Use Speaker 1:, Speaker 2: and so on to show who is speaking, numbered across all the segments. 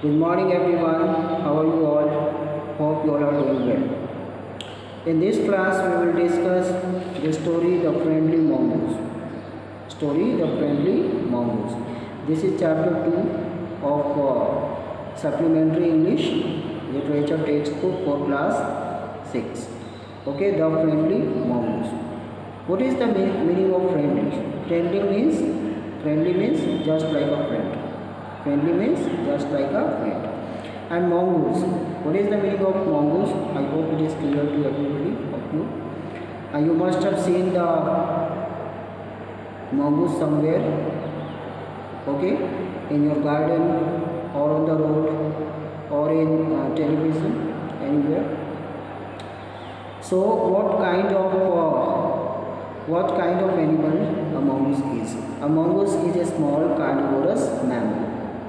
Speaker 1: Good morning everyone. How are you all? Hope you all are doing well. In this class we will discuss the story The Friendly Mongoose. Story The Friendly Mongoose. This is chapter 2 of supplementary English literature textbook for class 6. Okay, The Friendly Mongoose. What is the meaning of friendly? Friendly means just like a friend. Friendly means just like a friend. And mongoose. What is the meaning of mongoose? I hope it is clear to everybody of you. You must have seen the mongoose somewhere. Okay, in your garden or on the road or in television anywhere. So what kind of animal a mongoose is? A mongoose is a small carnivorous mammal.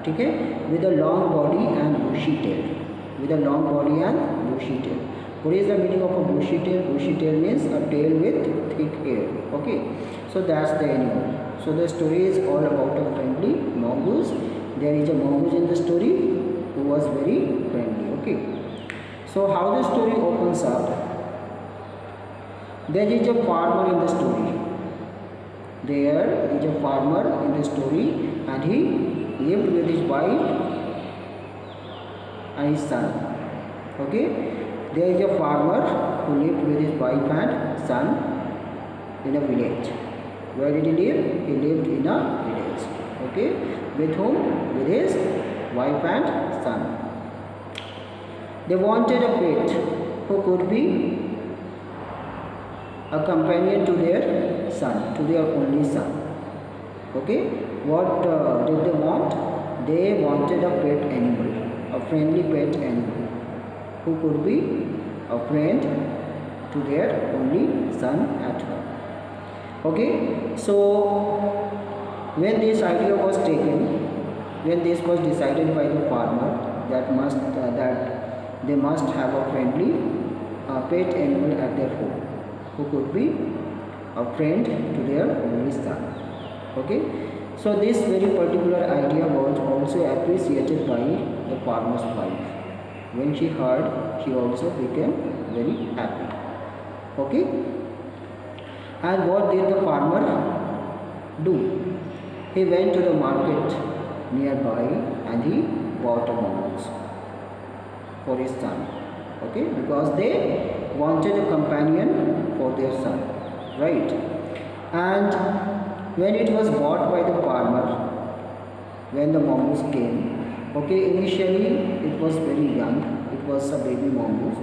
Speaker 1: ठीक है, with a long body and bushy tail. With a long body and bushy tail. What is the meaning of a bushy tail? Bushy tail means a tail with thick hair. Okay, so that's the animal. So the story is all about a friendly mongoose. There is a mongoose in the story who was very friendly. Okay, so how the story opens up? There is a farmer in the story. There is a farmer in the story, and he lived with his wife and his son. Okay, there is a farmer who lived with his wife and son in a village. Where did he live? He lived in a village. Okay, with whom? With his wife and son. They wanted a pet who could be a companion to their son, to their only son. Okay, what did they want? They wanted a pet animal, a friendly pet animal who could be a friend to their only son at home. Okay, so when this idea was taken, when this was decided by the farmer that they must have a friendly pet animal at their home who could be a friend to their only son. Okay, so this very particular idea was also appreciated by the farmer's wife. When she heard, she also became very happy. Okay, and what did the farmer do? He went to the market nearby and he bought a mongoose for his son. Okay, because they wanted a companion for their son, right? And when it was bought by the farmer, when the mongoose came, okay, initially it was very young, it was a baby mongoose,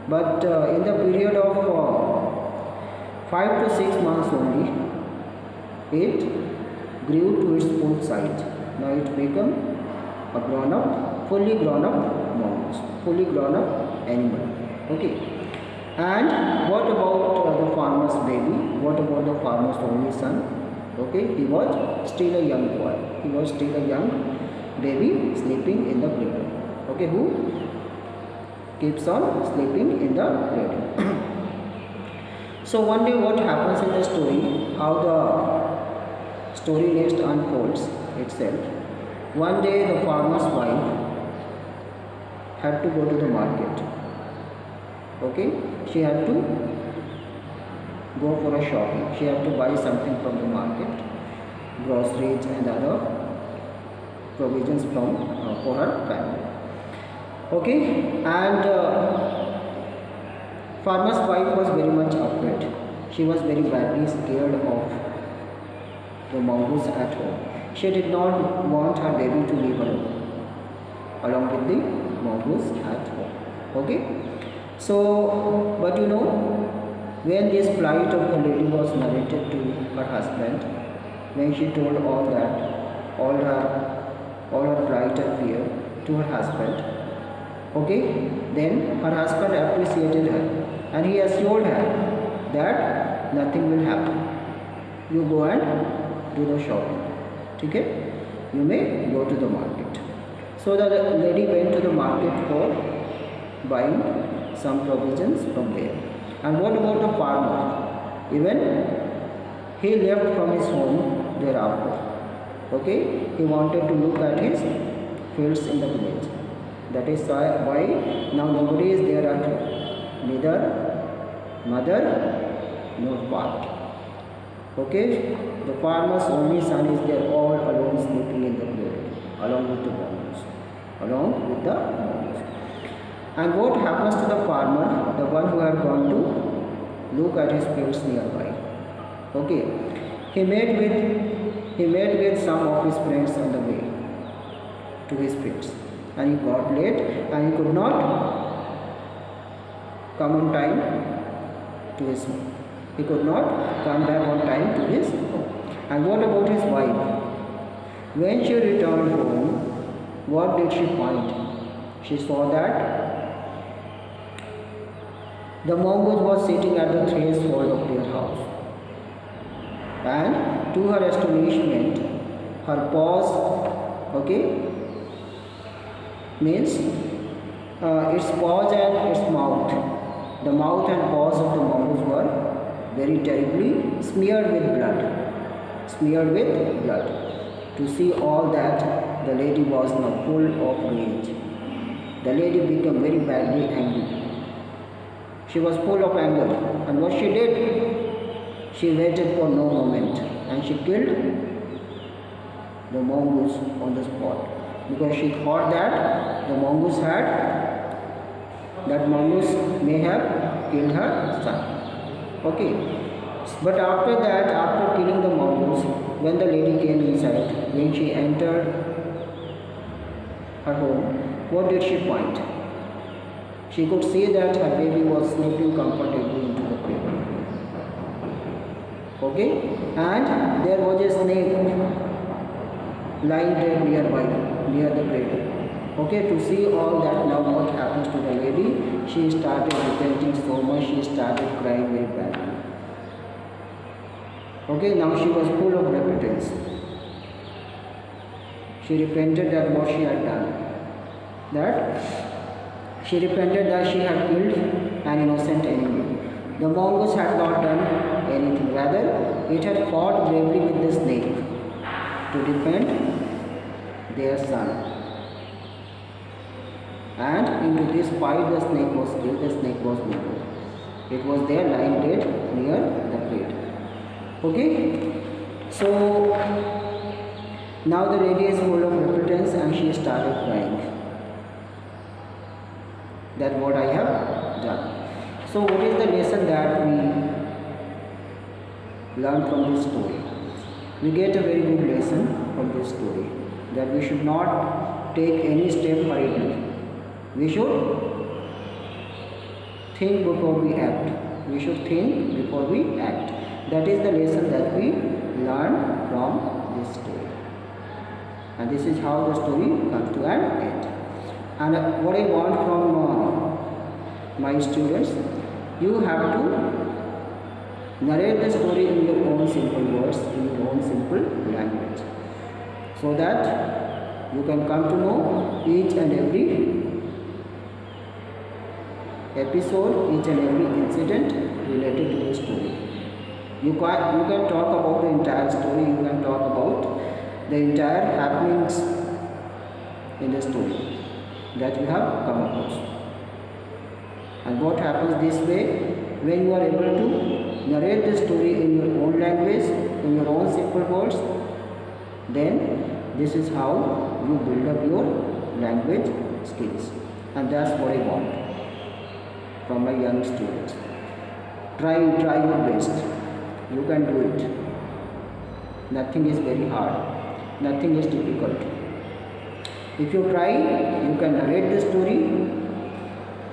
Speaker 1: but in the period of 5 to 6 months only, it grew to its full size. Now it became a fully grown up mongoose, fully grown up animal. Okay, and what about the farmer's baby? What about the farmer's only son? Okay, he was still a young boy. He was still a young baby sleeping in the cradle. Okay, who keeps on sleeping in the cradle. So one day what happens in the story, how the story next unfolds itself. One day the farmer's wife had to go to the market. Okay, she had to go for a shopping. She had to buy something from the market, groceries and other provisions from for her family. Okay, and farmer's wife was very much afraid. She was very badly scared of the mongoose at home. She did not want her baby to live along with the mongoose at home. Okay, so but you know, when this plight of the lady was narrated to her husband, when she told all her plight and fear to her husband, okay, then her husband appreciated her and he assured her that nothing will happen. You go and do the shopping. Okay, you may go to the market. So the lady went to the market for buying some provisions from there. And what about the farmer? Even he left from his home thereafter. Okay, he wanted to look at his fields in the village. That is why now nobody is there at home, neither mother nor father. Okay, the farmer's only son is there all alone sleeping in the cradle, along with the mongoose, And what happens to the farmer, the one who had gone to look at his fields nearby? Okay, he met with some of his friends on the way to his fields, and he got late and he could not come on time to his home. He could not come back on time to his home. And what about his wife? When she returned home, what did she find? She saw that the mongoose was sitting at the threshold of their house. And to her astonishment, her paws, means its paws and its mouth. The mouth and paws of the mongoose were very terribly smeared with blood. To see all that, the lady was now full of rage. The lady became very badly angry. She was full of anger, and what she did? She waited for no moment, and she killed the mongoose on the spot, because she thought that the mongoose may have killed her son. Okay, but after that, after killing the mongoose, when the lady came inside, when she entered her home, what did she find? She could see that her baby was sleeping comfortably into the cradle. Okay, and there was a snake lying dead nearby, near the cradle. Okay, to see all that, now what happens to the lady? She started repenting so much, she started crying very badly. Okay, now she was full of repentance. She repented that what she had done. She repented that she had killed an innocent enemy. The mongoose had not done anything. Rather, it had fought bravely with the snake to defend their son. And into this fight, the snake was killed. The snake was murdered. It was there lying dead near the cradle. Okay, so now the lady is full of repentance and she started crying. That's what I have done. So what is the lesson that we learn from this story? We get a very good lesson from this story, that we should not take any step hurriedly. We should think before we act. We should think before we act. That is the lesson that we learn from this story. And this is how the story comes to an end. And what I want from my students, you have to narrate the story in your own simple words, in your own simple language, so that you can come to know each and every episode, each and every incident related to the story. You can talk about the entire story, you can talk about the entire happenings in the story that you have come across. And what happens this way, when you are able to narrate the story in your own language, in your own simple words, then this is how you build up your language skills. And that's what I want from my young students. Try your best. You can do it. Nothing is very hard. Nothing is difficult. If you try, you can narrate the story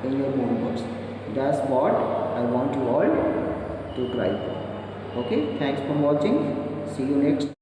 Speaker 1: in your own words. That's what I want you all to try for. Okay, thanks for watching. See you next.